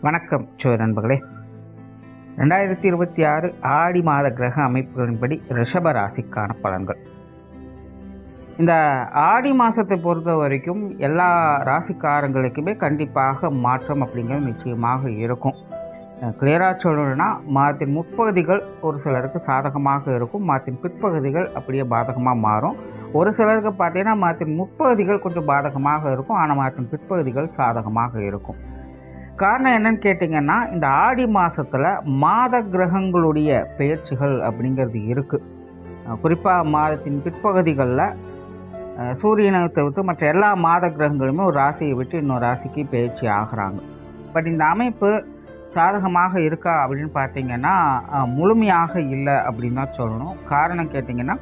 வணக்கம் நண்பர்களே. 2026 ஆடி மாத கிரக அமைப்புகளின்படி ரிஷப ராசிக்கான பலன்கள். இந்த ஆடி மாதத்தை பொறுத்த வரைக்கும் எல்லா ராசிக்காரங்களுக்குமே கண்டிப்பாக மாற்றம் அப்படிங்கிறது நிச்சயமாக இருக்கும். கிளியராக சொல்லணும்னா மாதத்தின் முற்பகுதிகள் ஒரு சிலருக்கு சாதகமாக இருக்கும், மாதத்தின் பிற்பகுதிகள் அப்படியே பாதகமாக மாறும். ஒரு சிலருக்கு பார்த்தீங்கன்னா மாதத்தின் முற்பகுதிகள் கொஞ்சம் பாதகமாக இருக்கும், ஆனால் மாதத்தின் பிற்பகுதிகள் சாதகமாக இருக்கும். காரணம் என்னன்னு கேட்டிங்கன்னா, இந்த ஆடி மாதத்தில் மாத கிரகங்களுடைய பெயர்ச்சிகள் அப்படிங்கிறது இருக்குது. குறிப்பாக மாதத்தின் பிற்பகுதிகளில் சூரியனை தவிர்த்து மற்ற எல்லா மாத கிரகங்களுமே ஒரு ராசியை விட்டு இன்னொரு ராசிக்கு பெயர்ச்சி ஆகிறாங்க. பட் இந்த அமைப்பு சாதகமாக இருக்கா அப்படின்னு பார்த்தீங்கன்னா முழுமையாக இல்லை அப்படின்னு தான் சொல்லணும். காரணம் கேட்டிங்கன்னா,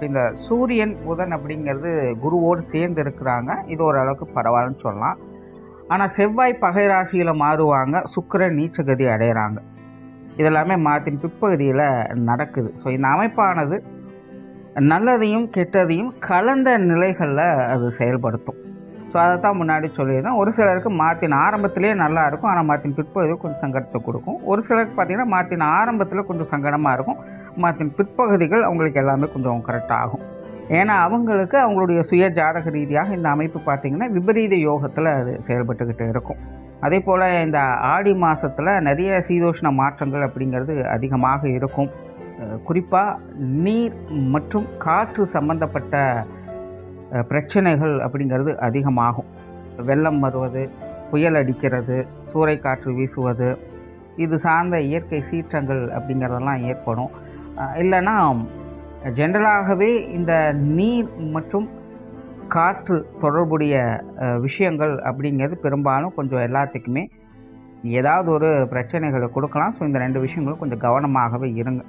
இந்த சூரியன் புதன் அப்படிங்கிறது குருவோடு சேர்ந்து இருக்கிறாங்க, இது ஓரளவுக்கு பரவாயில்லன்னு சொல்லலாம். ஆனால் செவ்வாய் பகை ராசியில் மாறுவாங்க, சுக்கிரன் நீச்சகதி அடைகிறாங்க. இதெல்லாமே மாதத்தின் பிற்பகுதியில் நடக்குது. ஸோ இந்த அமைப்பானது நல்லதையும் கெட்டதையும் கலந்த நிலைகளில் அது செயல்படுத்தும். ஸோ அதை தான் முன்னாடி சொல்லியிருந்தேன். ஒரு சிலருக்கு மாதத்தின் ஆரம்பத்திலே நல்லா இருக்கும், ஆனால் மாதத்தின் பிற்பகுதியில் கொஞ்சம் சங்கடத்தை கொடுக்கும். ஒரு சிலருக்கு பார்த்திங்கன்னா மாதத்தின் ஆரம்பத்தில் கொஞ்சம் சங்கடமாக இருக்கும், மாதத்தின் பிற்பகுதிகள் அவங்களுக்கு எல்லாமே கொஞ்சம் கரெக்டாகும். ஏன்னா அவங்களுக்கு அவங்களுடைய சுய ஜாதக ரீதியாக இந்த அமைப்பு பார்த்திங்கன்னா விபரீத யோகத்தில் அது செயல்பட்டுக்கிட்டு இருக்கும். அதே போல் இந்த ஆடி மாதத்தில் நிறைய சீதோஷ்ண மாற்றங்கள் அப்படிங்கிறது அதிகமாக இருக்கும். குறிப்பாக நீர் மற்றும் காற்று சம்பந்தப்பட்ட பிரச்சனைகள் அப்படிங்கிறது அதிகமாகும். வெள்ளம் வருவது, புயல் அடிக்கிறது, சூறைக்காற்று வீசுவது, இது சார்ந்த இயற்கை சீற்றங்கள் அப்படிங்கிறதெல்லாம் ஏற்படும். இல்லைன்னா ஜென்ரலாகவே இந்த நீர் மற்றும் காற்று தொடர்புடைய விஷயங்கள் அப்படிங்கிறது பெரும்பாலும் கொஞ்சம் எல்லாத்துக்குமே ஏதாவது ஒரு பிரச்சனைகளை கொடுக்கலாம். ஸோ இந்த ரெண்டு விஷயங்களும் கொஞ்சம் கவனமாகவே இருங்க.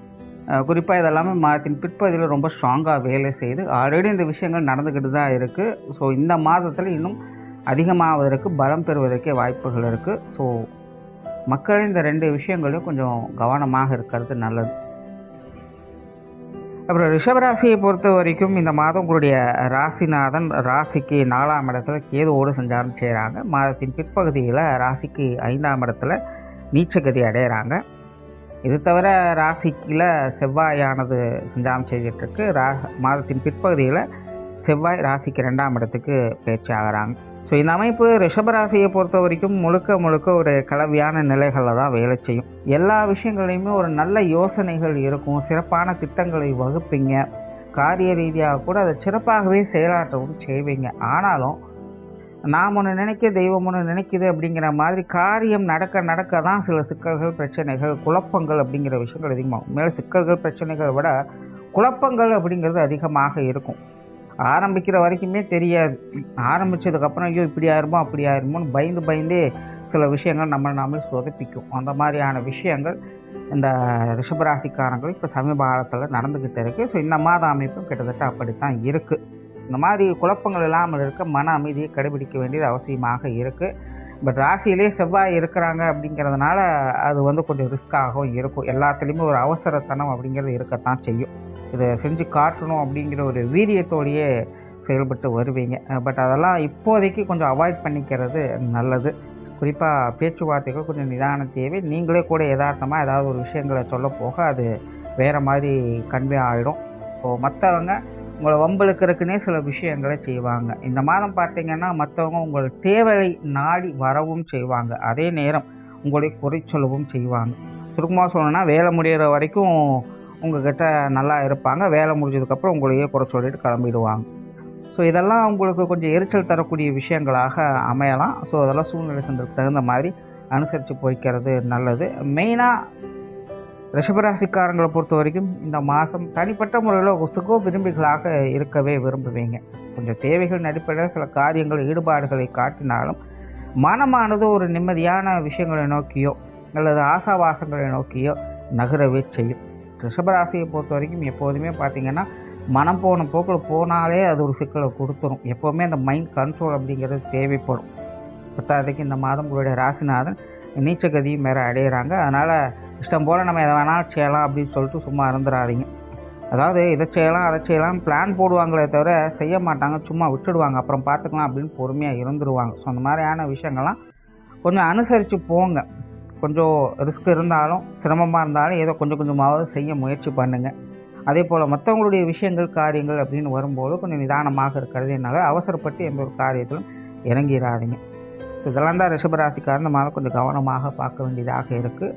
குறிப்பாக இதெல்லாமே மாதத்தின் பிற்பகுதியில் ரொம்ப ஸ்ட்ராங்காக வேலை செய்து ஆல்ரெடி இந்த விஷயங்கள் நடந்துக்கிட்டு தான் இருக்குது. ஸோ இந்த மாதத்தில் இன்னும் அதிகமாவதற்கு பலம் பெறுவதற்கே வாய்ப்புகள் இருக்குது. ஸோ மக்கள் இந்த ரெண்டு விஷயங்களையும் கொஞ்சம் கவனமாக இருக்கிறது நல்லது. அப்புறம் ரிஷபராசியை பொறுத்த வரைக்கும் இந்த மாதம் உங்களுடைய ராசிநாதன் ராசிக்கு 4ஆம் இடத்துல கேதுவோடு சஞ்சாரம் செய்கிறாங்க. மாதத்தின் பிற்பகுதியில் ராசிக்கு 5ஆம் இடத்துல நீச்சகதி அடைகிறாங்க. இது தவிர ராசிக்கில் செவ்வாயானது சஞ்சாரம் செய்துட்டுருக்கு. மாதத்தின் பிற்பகுதியில் செவ்வாய் ராசிக்கு 2ஆம் இடத்துக்கு பேச்சு ஆகிறாங்க. ஸோ இந்த அமைப்பு ரிஷபராசியை பொறுத்த வரைக்கும் முழுக்க ஒரு கலவையான நிலைகளில் தான் வேலை செய்யும். எல்லா விஷயங்களையுமே ஒரு நல்ல யோசனைகள் இருக்கும், சிறப்பான திட்டங்களை வகுப்பீங்க, காரிய ரீதியாக கூட அதை சிறப்பாகவே செயலாற்றவும் செய்வீங்க. ஆனாலும் நாம் ஒன்று நினைக்க தெய்வம் ஒன்று நினைக்குது அப்படிங்கிற மாதிரி காரியம் நடக்க தான் சில சிக்கல்கள், பிரச்சனைகள், குழப்பங்கள் அப்படிங்கிற விஷயங்கள் அதிகமாகும். மேலே சிக்கல்கள் பிரச்சனைகளை விட குழப்பங்கள் அப்படிங்கிறது அதிகமாக இருக்கும். ஆரம்பிக்கிற வரைக்குமே தெரியாது, ஆரம்பித்ததுக்கப்புறம் ஐயோ இப்படி ஆயிருமோ அப்படி ஆயிருமோன்னு பயந்தே சில விஷயங்கள் நாமளே சொதப்பிக்கும். அந்த மாதிரியான விஷயங்கள் இந்த ரிஷபராசிக்காரங்கள் இப்போ சமீப காலத்தில் நடந்துக்கிட்டு இருக்குது. ஸோ இந்த மாத அமைப்பும் கிட்டத்தட்ட அப்படித்தான் இருக்குது. இந்த மாதிரி குழப்பங்கள் இல்லாமல் இருக்க மன அமைதியை கடைபிடிக்க வேண்டியது அவசியமாக இருக்குது. பட் ராசியிலே செவ்வாய் இருக்கிறாங்க அப்படிங்கிறதுனால அது கொஞ்சம் ரிஸ்க்காகவும் இருக்கும். எல்லாத்துலேயுமே ஒரு அவசரத்தனம் அப்படிங்கிறது இருக்கத்தான் செய்யும். இதை செஞ்சு காட்டணும் அப்படிங்கிற ஒரு வீரியத்தோடையே செயல்பட்டு வருவீங்க. பட் அதெல்லாம் இப்போதைக்கு கொஞ்சம் அவாய்ட் பண்ணிக்கிறது நல்லது. குறிப்பாக பேச்சுவார்த்தைகள் கொஞ்சம் நிதான தேவை. நீங்களே கூட யதார்த்தமாக ஏதாவது ஒரு விஷயங்களை சொல்ல போக அது வேறு மாதிரி கன்வே ஆகிடும். ஸோ மற்றவங்க உங்களை வம்பளுக்கிறதுக்குனே சில விஷயங்களை செய்வாங்க. இந்த மாதம் பார்த்தீங்கன்னா மற்றவங்க உங்கள் தேவையை நாடி வரவும் செய்வாங்க, அதே நேரம் உங்களை குறை சொல்லவும் செய்வாங்க. சுருக்கமாக சொல்லணும்னா வேலை முடிகிற வரைக்கும் உங்கள்கிட்ட நல்லா இருப்பாங்க, வேலை முடிஞ்சதுக்கப்புறம் உங்களையே குறை சொல்லிட்டு கிளம்பிடுவாங்க. ஸோ இதெல்லாம் உங்களுக்கு கொஞ்சம் எரிச்சல் தரக்கூடிய விஷயங்களாக அமையலாம். ஸோ அதெல்லாம் சூழ்நிலைகளுக்கு தகுந்த மாதிரி அனுசரித்து போய்க்கிறது நல்லது. மெயினாக ரிஷபராசிக்காரங்களை பொறுத்த வரைக்கும் இந்த மாதம் தனிப்பட்ட முறையில் சுக விரும்பிகளாக இருக்கவே விரும்புவீங்க. கொஞ்சம் தேவைகள் அடிப்படையில் சில காரியங்கள் ஈடுபாடுகளை காட்டினாலும் மனமானது ஒரு நிம்மதியான விஷயங்களை நோக்கியோ அல்லது ஆசாவாசங்களை நோக்கியோ நகரவே செய்யும். ரிஷபராசியை பொறுத்த வரைக்கும் எப்போதுமே பார்த்திங்கன்னா மனம் போன போக்கில் போனாலே அது ஒரு சிக்கலை கொடுத்துரும். எப்போவுமே அந்த மைண்ட் கண்ட்ரோல் அப்படிங்கிறது தேவைப்படும். பத்தாவதுக்கு இந்த மாதம் உங்களுடைய ராசிநாதன் நீச்சகதியும் வேறு அடைகிறாங்க. அதனால் இஷ்டம் போல் நம்ம எதை வேணாலும் செய்யலாம் அப்படின்னு சொல்லிட்டு சும்மா இருந்துடாதீங்க. அதாவது இதை செய்யலாம் அதை செய்யலாம் பிளான் போடுவாங்களே தவிர செய்ய மாட்டாங்க, சும்மா விட்டுடுவாங்க, அப்புறம் பார்த்துக்கலாம் அப்படின்னு பொறுமையாக இருந்துருவாங்க. ஸோ அந்த மாதிரியான விஷயங்கள்லாம் கொஞ்சம் அனுசரித்து போங்க. கொஞ்சம் ரிஸ்க் இருந்தாலும் சிரமமாக இருந்தாலும் ஏதோ கொஞ்சம் கொஞ்சமாவது செய்ய முயற்சி பண்ணுங்கள். அதே போல் மற்றவங்களுடைய விஷயங்கள் காரியங்கள் அப்படின்னு வரும்போது கொஞ்சம் நிதானமாக இருக்கிறது என்னால் அவசரப்பட்டு எந்த ஒரு காரியத்திலும் இறங்கிடாதீங்க. இதெல்லாம் தான் ரிஷபராசிக்காரர் இந்த மாதம் கொஞ்சம் கவனமாக பார்க்க வேண்டியதாக இருக்குது.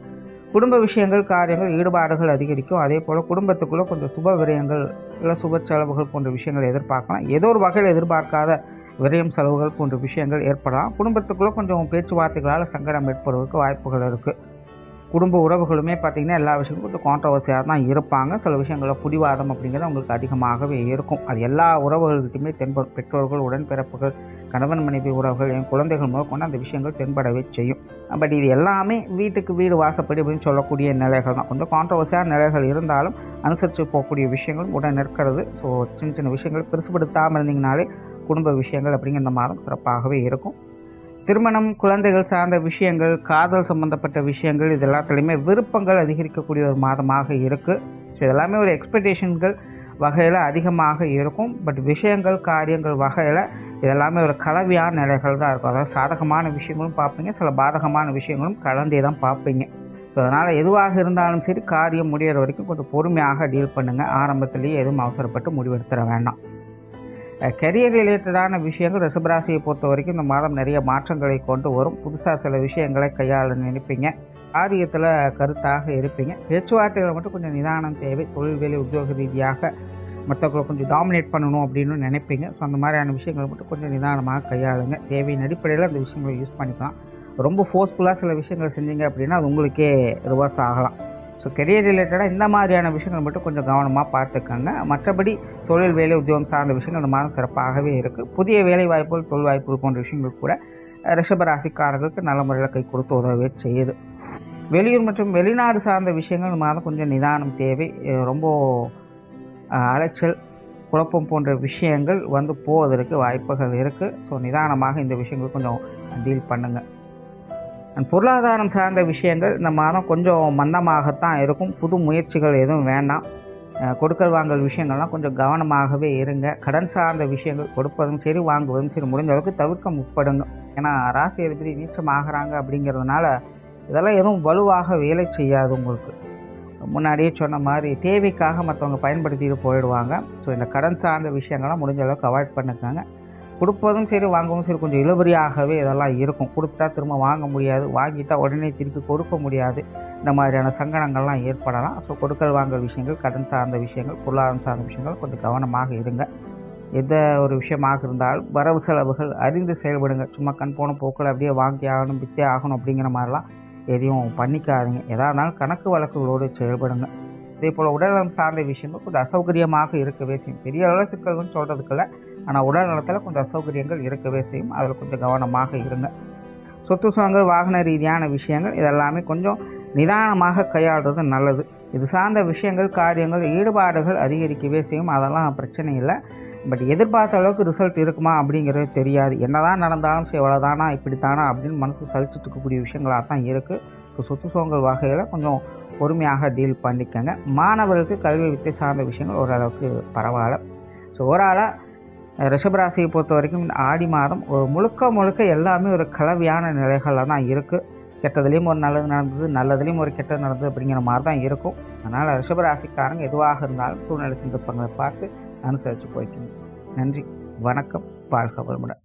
குடும்ப விஷயங்கள் காரியங்கள் ஈடுபாடுகள் அதிகரிக்கும். அதே போல் குடும்பத்துக்குள்ளே கொஞ்சம் சுப விரயங்கள் இல்லை சுப செலவுகள் போன்ற விஷயங்கள் எதிர்பார்க்கலாம். ஏதோ ஒரு வகையில் எதிர்பார்க்காத விரயம் செலவுகள் போன்ற விஷயங்கள் ஏற்படலாம். குடும்பத்துக்குள்ளே கொஞ்சம் பேச்சுவார்த்தைகளால் சங்கடம் ஏற்படுவதற்கு வாய்ப்புகள் இருக்குது. குடும்ப உறவுகளுமே பார்த்திங்கன்னா எல்லா விஷயங்களும் கொஞ்சம் கான்ட்ரவர்சியாக தான் இருப்பாங்க. சில விஷயங்களில் பிடிவாதம் அப்படிங்கிறது அவங்களுக்கு அதிகமாகவே இருக்கும். அது எல்லா உறவுகள்கிட்டையுமே தென்படும். பெற்றோர்கள், உடன்பிறப்புகள், கணவன் மனைவி உறவுகள், என் குழந்தைகள் முதற்கொண்டு அந்த விஷயங்கள் தென்படவே செய்யும். பட் இது எல்லாமே வீட்டுக்கு வீடு வாசப்படி அப்படின்னு சொல்லக்கூடிய நிலைகள் தான். கொஞ்சம் கான்ட்ரவர்சியான நிலைகள் இருந்தாலும் அனுசரித்து போகக்கூடிய விஷயங்களும் உடன் இருக்கிறது. ஸோ சின்ன சின்ன விஷயங்கள் பெருசுபடுத்தாமல் இருந்தீங்கனாலே குடும்ப விஷயங்கள் அப்படிங்கிற இந்த மாதம் சிறப்பாகவே இருக்கும். திருமணம், குழந்தைகள் சார்ந்த விஷயங்கள், காதல் சம்பந்தப்பட்ட விஷயங்கள் இது எல்லாத்துலேயுமே விருப்பங்கள் அதிகரிக்கக்கூடிய ஒரு மாதமாக இருக்குது. ஸோ இதெல்லாமே ஒரு எக்ஸ்பெக்டேஷன்கள் வகையில் அதிகமாக இருக்கும். பட் விஷயங்கள் காரியங்கள் வகையில் இதெல்லாமே ஒரு கலவையான நிலைகள் தான் இருக்கும். அதாவது சாதகமான விஷயங்களும் பார்ப்பீங்க, சில பாதகமான விஷயங்களும் கலந்தே தான் பார்ப்பீங்க. ஸோ அதனால் எதுவாக இருந்தாலும் சரி காரியம் முடிகிற வரைக்கும் கொஞ்சம் பொறுமையாக டீல் பண்ணுங்கள். ஆரம்பத்திலேயே எதுவும் அவசரப்பட்டு முடிவெடுத்துட வேண்டாம். கெரியர் ரிலேட்டடான விஷயங்கள் ரிஷபராசியை பொறுத்த வரைக்கும் இந்த மாதம் நிறைய மாற்றங்களை கொண்டு வரும். புதுசாக சில விஷயங்களை கையாள நினைப்பீங்க. காரியத்தில் கருத்தாக இருப்பீங்க. பேச்சுவார்த்தைகளை மட்டும் கொஞ்சம் நிதானம் தேவை. தொழில் வேலை உத்தியோக ரீதியாக மற்றவங்களை கொஞ்சம் டாமினேட் பண்ணணும் அப்படின்னு நினைப்பீங்க. ஸோ அந்த மாதிரியான விஷயங்களை மட்டும் கொஞ்சம் நிதானமாக கையாளுங்க. தேவையின் அடிப்படையில் அந்த விஷயங்களை யூஸ் பண்ணிக்கலாம். ரொம்ப ஃபோர்ஸ்ஃபுல்லாக சில விஷயங்கள் செஞ்சீங்க அப்படின்னா அது உங்களுக்கே ரிவர்ஸ் ஆகலாம். ஸோ கெரியர் ரிலேட்டடாக இந்த மாதிரியான விஷயங்கள் மட்டும் கொஞ்சம் கவனமாக பார்த்துக்கோங்க. மற்றபடி தொழில் வேலை உத்தியோகம் சார்ந்த விஷயங்கள் இந்த மாதம் சிறப்பாகவே இருக்குது. புதிய வேலை வாய்ப்புகள், தொழில் வாய்ப்புகள் போன்ற விஷயங்கள் கூட ரிஷபராசிக்காரர்களுக்கு நல்ல முறையில் கை கொடுத்து உதவவே செய்யுது. வெளியூர் மற்றும் வெளிநாடு சார்ந்த விஷயங்கள் இந்த மாதம் கொஞ்சம் நிதானம் தேவை. ரொம்ப அலைச்சல், குழப்பம் போன்ற விஷயங்கள் வந்து போவதற்கு வாய்ப்புகள் இருக்குது. ஸோ நிதானமாக இந்த விஷயங்கள் கொஞ்சம் டீல் பண்ணுங்கள். பொருளாதாரம் சார்ந்த விஷயங்கள் இந்த மாதம் கொஞ்சம் மந்தமாகத்தான் இருக்கும். புது முயற்சிகள் எதுவும் வேண்டாம். கொடுக்கல் வாங்கல் விஷயங்கள்லாம் கொஞ்சம் கவனமாகவே இருங்க. கடன் சார்ந்த விஷயங்கள் கொடுப்பதும் சரி வாங்குவதும் சரி முடிஞ்ச அளவுக்கு தவிர்க்க முற்படுங்க. ஏன்னா ராசி அதிபதி நீச்சமாகறாங்க அப்படிங்கிறதுனால இதெல்லாம் எதுவும் வலுவாக வேலை செய்யாது. உங்களுக்கு முன்னாடியே சொன்ன மாதிரி தேவைக்காக மற்றவங்க பயன்படுத்திட்டு போயிடுவாங்க. ஸோ இந்த கடன் சார்ந்த விஷயங்கள்லாம் முடிஞ்ச அளவுக்கு அவாய்ட் பண்ணிக்கோங்க. கொடுப்பதும் சரி வாங்கவும் சரி கொஞ்சம் இழுபறியாகவே இதெல்லாம் இருக்கும். கொடுத்தா திரும்ப வாங்க முடியாது, வாங்கிட்டா உடனே திருப்பி கொடுக்க முடியாது. இந்த மாதிரியான சங்கடங்கள்லாம் ஏற்படலாம். ஸோ கொடுக்கல் வாங்கல் விஷயங்கள், கடன் சார்ந்த விஷயங்கள், பொருளாதாரம் சார்ந்த விஷயங்கள் கொஞ்சம் கவனமாக இருங்க. எந்த ஒரு விஷயமாக இருந்தாலும் வரவு செலவுகள் அறிந்து செயல்படுங்க. சும்மா கண் போன போக்கில் அப்படியே வாங்கி ஆகணும், வித்தே ஆகணும் அப்படிங்கிற மாதிரிலாம் எதையும் பண்ணிக்காதீங்க. எதாக இருந்தாலும் கணக்கு வழக்குகளோடு செயல்படுங்க. அதே போல் உடல்நலம் சார்ந்த விஷயங்கள் கொஞ்சம் அசௌகரியமாக இருக்கவே செய்யும். பெரிய அளவு சிக்கல்கள்னு சொல்கிறதுக்குள்ள, ஆனால் உடல் நலத்தில் கொஞ்சம் அசௌகரியங்கள் இருக்கவே செய்யும். அதில் கொஞ்சம் கவனமாக இருங்க. சொத்து சுகங்கள், வாகன ரீதியான விஷயங்கள் இதெல்லாமே கொஞ்சம் நிதானமாக கையாளுறது நல்லது. இது சார்ந்த விஷயங்கள் காரியங்கள் ஈடுபாடுகள் அதிகரிக்கவே செய்யும். அதெல்லாம் பிரச்சனை இல்லை. பட் எதிர்பார்த்த அளவுக்கு ரிசல்ட் இருக்குமா அப்படிங்கிறது தெரியாது. என்னதான் நடந்தாலும் சரி எவ்வளோதானா இப்படித்தானா அப்படின்னு மனசு சலிச்சுட்டு இருக்கக்கூடிய விஷயங்களாக தான் இருக்குது. இப்போ சொத்து சுகங்கள் வகையில் கொஞ்சம் பொறுமையாக டீல் பண்ணிக்கங்க. மாணவர்களுக்கு கல்வி வித்தை சார்ந்த விஷயங்கள் ஓரளவுக்கு பரவாயில்ல. ஸோ ஓவராலாக ரிஷபராசியை பொறுத்த வரைக்கும் இந்த ஆடி மாதம் ஒரு முழுக்க எல்லாமே ஒரு கலவையான நிலைகளில் தான் இருக்குது. கெட்டதுலேயும் ஒரு நல்லது நடந்தது, நல்லதுலேயும் ஒரு கெட்டது நடந்தது அப்படிங்கிற மாதிரி தான் இருக்கும். அதனால் ரிஷபராசிக்காரங்க எதுவாக இருந்தாலும் சூழ்நிலை சந்தர்ப்பங்களை பார்த்து அனுசரித்து போய்க்கணும். நன்றி, வணக்கம், வாழ்க வளமுடன்.